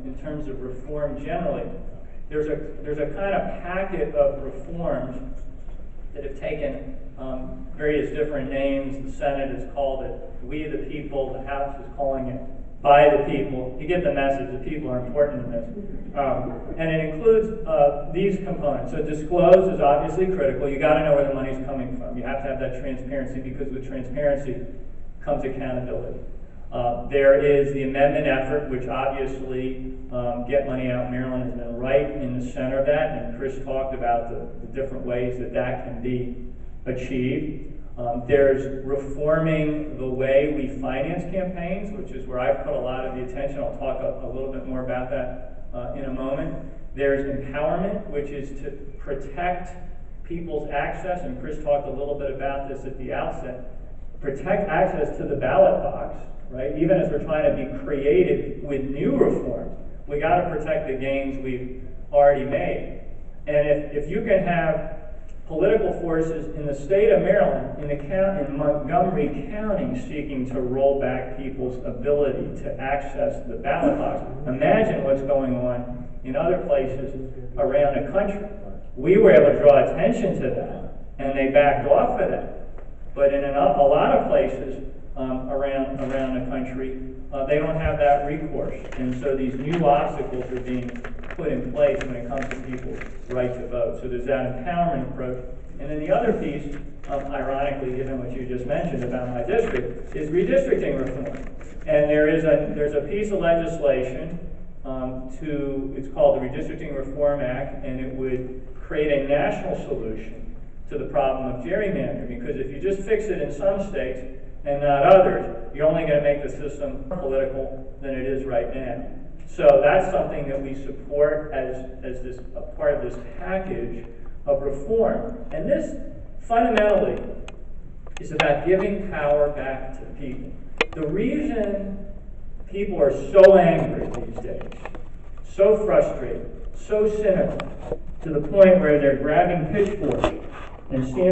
in terms of reform generally. There's a kind of packet of reforms that have taken various different names. The Senate has called it "We the People." The House is calling it "By the People." You get the message. The people are important in this, and it includes these components. So disclose is obviously critical. You got to know where the money's coming from. You have to have that transparency, because with transparency comes accountability. There is the amendment effort, which obviously Get Money Out Maryland has been right in the center of that, and Chris talked about the different ways that that can be achieved. There's reforming the way we finance campaigns, which is where I've put a lot of the attention. I'll talk a little bit more about that in a moment. There's empowerment, which is to protect people's access, and Chris talked a little bit about this at the outset. Protect access to the ballot box, right? Even as we're trying to be creative with new reforms, we got to protect the gains we've already made. And if you can have political forces in the state of Maryland, in Montgomery County, seeking to roll back people's ability to access the ballot box, imagine what's going on in other places around the country. We were able to draw attention to that, and they backed off of that. But in a lot of places around the country, they don't have that recourse. And so these new obstacles are being put in place when it comes to people's right to vote. So there's that empowerment approach. And then the other piece, ironically, given what you just mentioned about my district, is redistricting reform. And there's a piece of legislation it's called the Redistricting Reform Act, and it would create a national solution to the problem of gerrymandering, because if you just fix it in some states and not others, you're only going to make the system more political than it is right now. So that's something that we support as a part of this package of reform. And this fundamentally is about giving power back to the people. The reason people are so angry these days, so frustrated, so cynical, to the point where they're grabbing pitchforks and standing